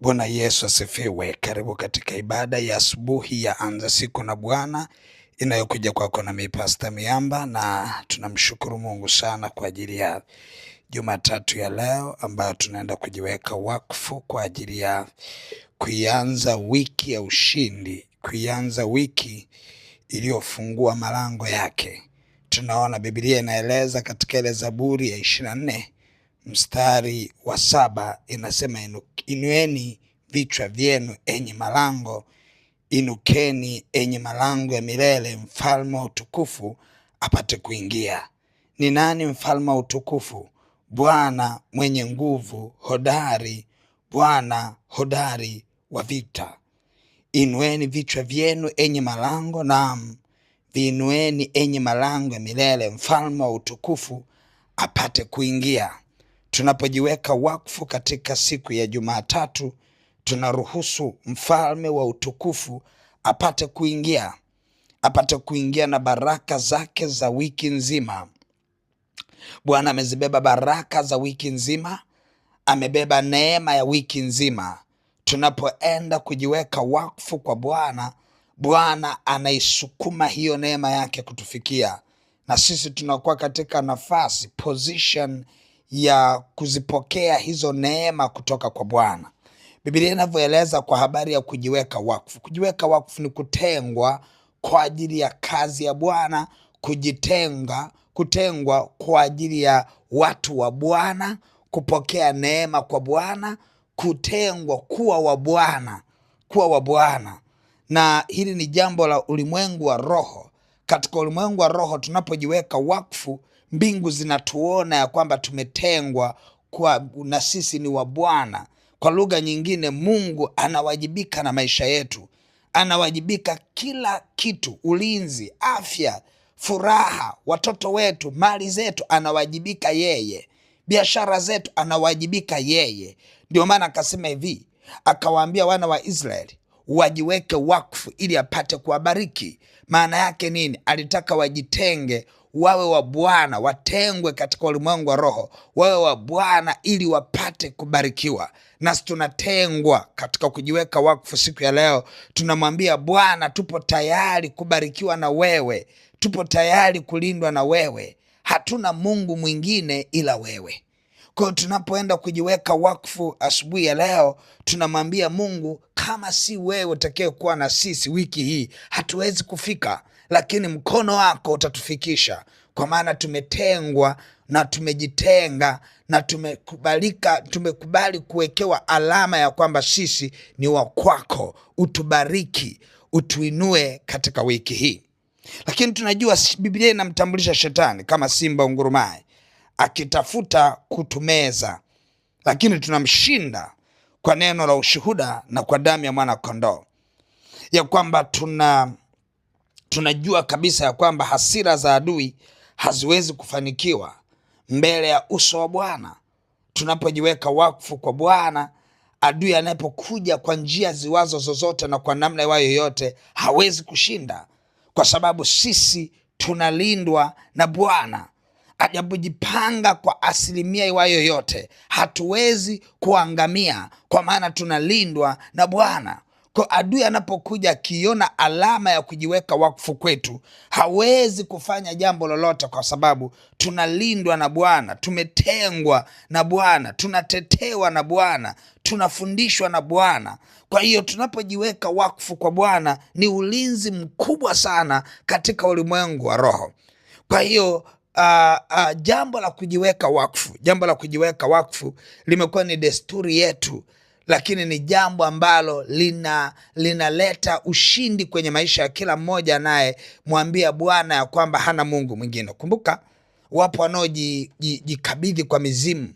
Bwana Yesu asifiwe. Karibu katika ibada ya asubuhi ya Anza Siku na Bwana inayokuja kwako na Pastor Miamba, na tunamshukuru Mungu sana kwa ajili ya Jumatatu ya leo ambayo tunaenda kujiweka wakfu kwa ajili ya kuianza wiki ya ushindi, kuianza wiki iliyofungua malango yake. Tunaona Biblia inaeleza katika ile Zaburi ya 24 mstari wa 7 inasema, inueni vichwa vyenu enyi malango, inukeni enyi malango ya milele, mfalme wa utukufu apate kuingia. Ni nani mfalme wa utukufu? Bwana mwenye nguvu hodari, Bwana hodari wa vita. Inueni vichwa vyenu enyi malango, naam, viinueni enyi malango ya milele, mfalme wa utukufu apate kuingia. Tunapojiweka wakfu katika siku ya Jumatatu, tunaruhusu mfalme wa utukufu apate kuingia na baraka zake za wiki nzima. Bwana amezibeba baraka za wiki nzima, amebeba neema ya wiki nzima. Tunapoenda kujiweka wakfu kwa Bwana, Bwana anaisukuma hiyo neema yake kutufikia, na sisi tunakuwa katika nafasi, position ya kuzipokea hizo neema kutoka kwa Bwana. Biblia inavyoeleza kwa habari ya kujiweka wakfu. Kujiweka wakfu ni kutengwa kwa ajili ya kazi ya Bwana, kutengwa kwa ajili ya watu wa Bwana, kupokea neema kwa Bwana, kutengwa kuwa wa Bwana. Na hili ni jambo la ulimwengu wa roho. Katika ulimwengu wa roho tunapojiweka wakfu, mbingu zinatuona ya kwamba tumetengwa na sisi ni wa Bwana. Kwa lugha nyingine, Mungu anawajibika na maisha yetu, anawajibika kila kitu, ulinzi, afya, furaha, watoto wetu, mali zetu, anawajibika yeye. Biashara zetu, anawajibika yeye. Ndio maana akasema hivi, akawaambia wana wa Israeli wajiweke wakfu ili apate kuwabariki. Maana yake nini? Alitaka wajitenge, wawe wa Bwana, watengwe katika ulimwengu wa roho, wawe wa Bwana ili wapate kubarikiwa. Nasi tunatengwa katika kujiweka wakfu. Siku ya leo tunamwambia Bwana, tupo tayari kubarikiwa na wewe, tupo tayari kulindwa na wewe, hatuna Mungu mwingine ila wewe. Kwa hiyo tunapoenda kujiweka wakfu asubuhi ya leo, tunamwambia Mungu, kama si wewe utakaye kuwa na sisi wiki hii, hatuwezi kufika, lakini mkono wako utatufikisha, kwa maana tumetengwa na tumejitenga na tumekubali kuwekewa alama ya kwamba sisi ni wa kwako. Utubariki, utuinue katika wiki hii. Lakini tunajua Biblia inamtambulisha shetani kama simba ungurumaye akitafuta kutumeza, lakini tunamshinda kwa neno la ushuhuda na kwa damu ya mwana kondoo. Ya kwamba tunajua kabisa ya kwamba hasira za adui haziwezi kufanikiwa mbele ya uso wa Bwana. Tunapojiweka wakfu kwa Bwana, adui anapokuja kwa njia ziwazo zozote na kwa namna iwayo yoyote, hawezi kushinda, kwa sababu sisi tunalindwa na Bwana. Ajapojipanga kwa asilimia iwayo yote, hatuwezi kuangamia, kwa maana tunalindwa na Bwana. Kwa adui anapokuja akiona alama ya kujiweka wakfu kwetu, hawezi kufanya jambo lolote, kwa sababu tunalindwa na Bwana, tumetengwa na Bwana, tunatetewa na Bwana, tunafundishwa na Bwana. Kwa hiyo tunapojiweka wakfu kwa Bwana ni ulinzi mkubwa sana katika ulimwengu wa roho. Kwa hiyo jambo la kujiweka wakfu limekuwa ni desturi yetu, lakini ni jambo ambalo linaleta ushindi kwenye maisha ya kila mmoja naye mwambia Bwana ya kwamba hana Mungu mwingine. Kumbuka, wapo wanaojikabidhi kwa mizimu,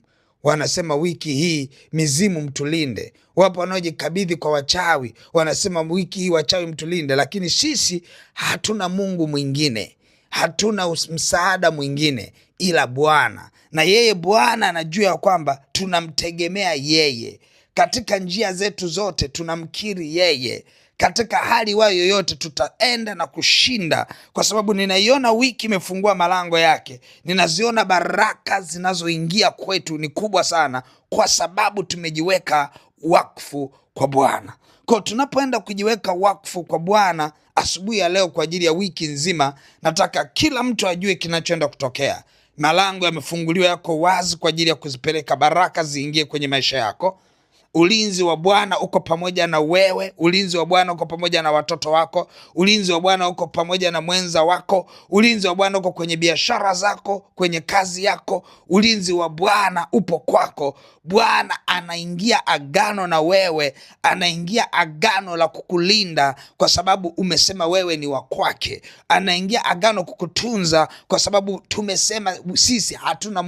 wanasema wiki hii mizimu mtulinde. Wapo wanaojikabidhi kwa wachawi, wanasema wiki hii wachawi mtulinde. Lakini sisi hatuna Mungu mwingine, hatuna msaada mwingine ila Bwana. Na yeye Bwana anajua kwamba tunamtegemea yeye katika njia zetu zote, tunamkiri yeye. Katika hali wayo yoyote tutaenda na kushinda, kwa sababu ninaiona wiki imefungua malango yake. Ninaziona baraka zinazoingia kwetu ni kubwa sana, kwa sababu tumejiweka wakfu kwa Bwana. Kwa tunapoenda kujiweka wakfu kwa Bwana asubuhi ya leo kwa ajili ya wiki nzima, nataka kila mtu ajue kinachoenda kutokea. Malango yamefunguliwa, yako wazi kwa ajili ya kuzipeleka baraka ziingie kwenye maisha yako. Ulinzi wa Bwana uko pamoja na wewe. Ulinzi wa Bwana uko pamoja na watoto wako. Ulinzi wa Bwana uko pamoja na mwenza wako. Ulinzi wa Bwana uko kwenye biashara zako, kwenye kazi yako. Ulinzi wa Bwana upo kwako. Bwana anaingia agano na wewe, anaingia agano la kukulinda kwa sababu umesema wewe ni wa kwake. Anaingia agano kukutunza kwa sababu tumesema sisi hatuna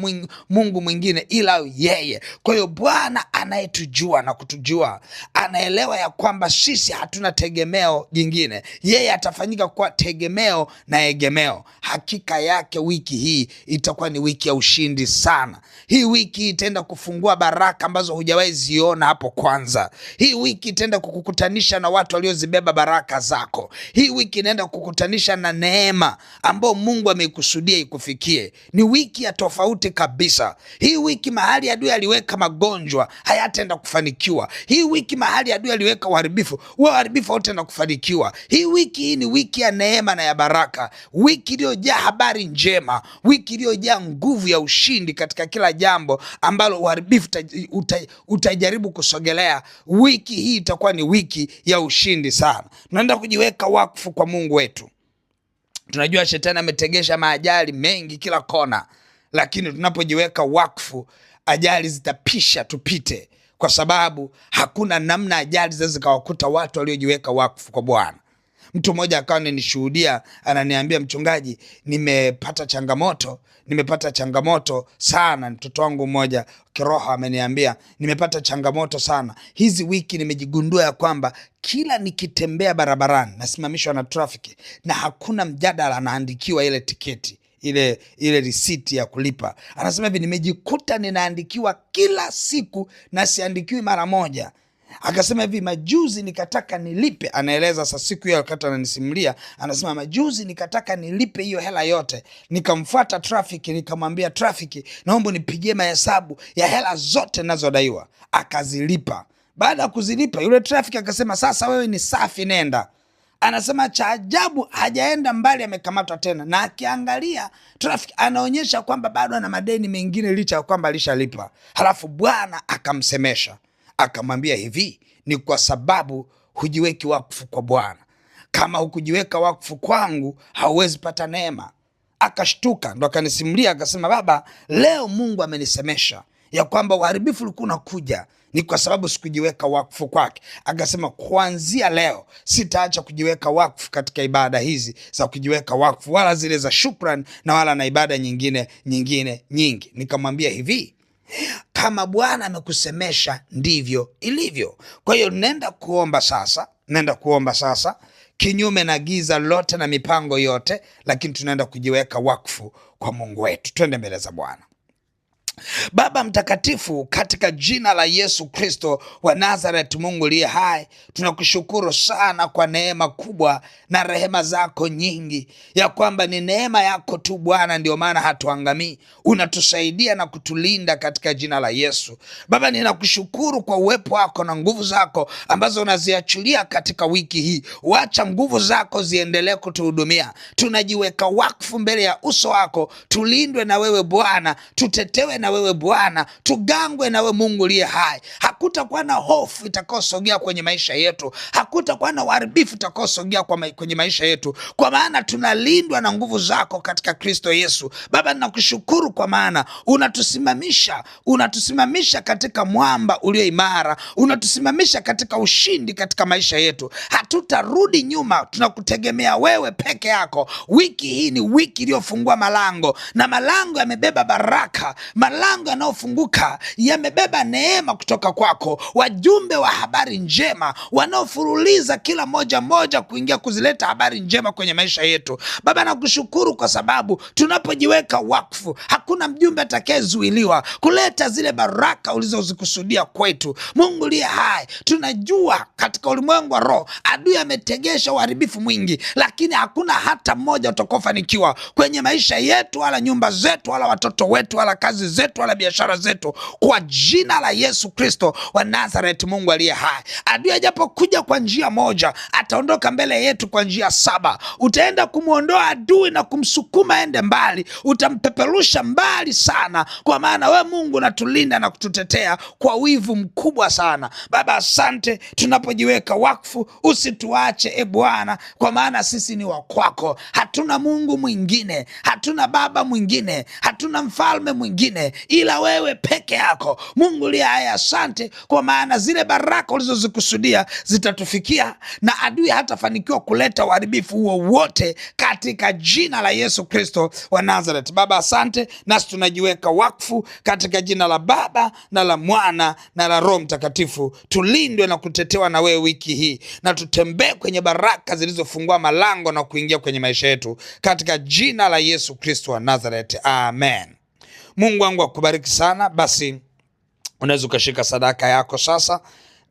Mungu mwingine ila yeye. Kwa hiyo Bwana anayetujua na kutujua anaelewa ya kwamba sisi hatuna tegemeo jingine. Yeye atafanyika kwa tegemeo na egemeo. Hakika yake wiki hii itakuwa ni wiki ya ushindi sana. Hii wiki itaenda kufungua baraka ambazo hujawahi ziona hapo kwanza. Hii wiki itaenda kukukutanisha na watu waliozibeba baraka zako. Hii wiki inaenda kukutanisha na neema ambao Mungu ameikusudia ikufikie. Ni wiki ya tofauti kabisa. Hii wiki mahali adui aliweka magonjwa hayataenda kufanikiwa. Hii wiki mahali adui aliweka uharibifu, uharibifu hautaenda kufanikiwa. Hii wiki hii ni wiki ya neema na ya baraka. Wiki iliyojaa habari njema, wiki iliyojaa nguvu ya ushindi katika kila jambo ambalo uharibifu utajaribu kusogelea. Wiki hii itakuwa ni wiki ya ushindi sana. Tunaenda kujiweka wakfu kwa Mungu wetu. Tunajua shetani ametegesha maajali mengi kila kona, lakini tunapojiweka wakfu ajali zitapisha tupite, kwa sababu hakuna namna ajali zikawakuta watu waliojiweka wakfu kwa Bwana. Mtu mmoja akawa nishuhudia, ananiambia, mchungaji, nimepata changamoto sana. Mtoto wangu mmoja kiroho ameniambia, nimepata changamoto sana hizi wiki. Nimejigundua ya kwamba kila nikitembea barabarani nasimamishwa na trafiki na hakuna mjadala, naandikiwa ile tiketi, ile risiti ya kulipa. Anasema hivi, nimejikuta ninaandikiwa kila siku na siandikiwi mara moja. Akasema hivi, majuzi nikataka nilipe. Anaeleza sasa siku hiyo wakati ananisimulia, anasema majuzi nikataka nilipe hiyo hela yote. Nikamfuata trafiki, nikamwambia trafiki, naomba nipigie mahesabu ya hela zote ninazodaiwa. Akazilipa. Baada ya kuzilipa, yule trafiki akasema, sasa wewe ni safi, nenda. Anasema cha ajabu, hajaenda mbali, amekamatwa tena, na akiangalia trafiki anaonyesha kwamba bado ana madeni mengine licha ya kwamba alishalipa. Halafu Bwana akamsemesha, akamwambia hivi, ni kwa sababu hujiweki wakfu kwa Bwana. Kama hukujiweka wakfu kwangu, hauwezi pata neema. Akashtuka, ndo akanisimulia, akasema, baba, leo Mungu amenisemesha ya kwamba uharibifu ulikuwa unakuja ni kwa sababu sikujiweka wakfu kwake. Akasema, kuanzia leo sitaacha kujiweka wakfu katika ibada hizi za kujiweka wakfu, wala zile za shukrani, na wala na ibada nyingine nyingi. Nikamwambia hivi, kama Bwana amekusemesha ndivyo ilivyo. Kwa hiyo nenda kuomba sasa kinyume na giza lote na mipango yote, lakini tunaenda kujiweka wakfu kwa Mungu wetu. Twende mbele za Bwana. Baba mtakatifu, katika jina la Yesu Kristo wa Nazareth, Mungu aliye hai, tunakushukuru sana kwa neema kubwa na rehema zako nyingi, ya kwamba ni neema yako tu Bwana ndio maana hatuangamii. Unatusaidia na kutulinda katika jina la Yesu. Baba, ninakushukuru kwa uwepo wako na nguvu zako ambazo unaziachilia katika wiki hii. Wacha nguvu zako ziendelee kutuhudumia. Tunajiweka wakfu mbele ya uso wako, tulindwe na wewe Bwana, tutetewe na wewe Bwana, tugangwe na wewe Mungu aliye hai. Hakutakuwa na hofu itakaosogea kwenye maisha yetu, hakutakuwa na uharibifu utakaosogea kwenye maisha yetu, kwa maana tunalindwa na nguvu zako katika Kristo Yesu. Baba, ninakushukuru kwa maana unatusimamisha katika mwamba ulio imara, unatusimamisha katika ushindi katika maisha yetu. Hatutarudi nyuma, tunakutegemea wewe peke yako. Wiki hii ni wiki iliyofungua malango, na malango yamebeba baraka. Malango yanayofunguka yamebeba neema kutoka kwako. Wajumbe wa habari njema wanaofuruliza kila moja kuingia kuzileta habari njema kwenye maisha yetu. Baba, nakushukuru kwa sababu tunapojiweka wakfu, hakuna mjumbe atakayezuiliwa kuleta zile baraka ulizozikusudia kwetu. Mungu aliye hai, tunajua katika ulimwengu wa roho adui ametegesha uharibifu mwingi, lakini hakuna hata mmoja utakaofanikiwa kwenye maisha yetu, wala nyumba zetu, wala watoto wetu, wala kazi zetu, zetu wala biashara zetu, kwa jina la Yesu Kristo wa Nazareth, Mungu aliye hai. Adui ajapokuja kwa njia moja, ataondoka mbele yetu kwa njia 7. Utaenda kumwondoa adui na kumsukuma ende mbali, utampeperusha mbali sana, kwa maana we Mungu unatulinda na kututetea kwa wivu mkubwa sana. Baba, asante, tunapojiweka wakfu, usituache Bwana, kwa maana sisi ni wa kwako. Hatuna Mungu mwingine, hatuna baba mwingine, hatuna mfalme mwingine ila wewe peke yako. Mungu liye hai, asante, kwa maana zile baraka ulizozikusudia zitatufikia na adui hatafanikiwa kuleta uharibifu huo wote, katika jina la Yesu Kristo wa Nazareth. Baba, asante, nasi tunajiweka wakfu katika jina la Baba na la Mwana na la Roho Mtakatifu. Tulindwe na kutetewa na wewe wiki hii, na tutembee kwenye baraka zilizofungua malango na kuingia kwenye maisha yetu, katika jina la Yesu Kristo wa Nazareth. Amen. Mungu wangu akubariki sana. Basi unaweza ukashika sadaka yako sasa.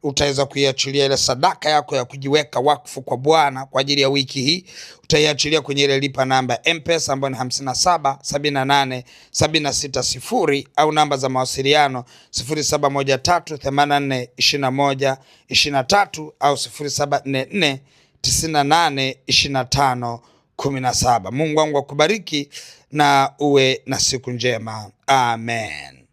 Utaweza kuiachilia ile sadaka yako ya kujiweka wakfu kwa Bwana kwa ajili ya wiki hii. Utaiachilia kwenye ile lipa namba M-Pesa ambayo ni 577876 au namba za mawasiliano 0713842123 au 0744982517. Mungu wangu akubariki na uwe na siku njema. Amen.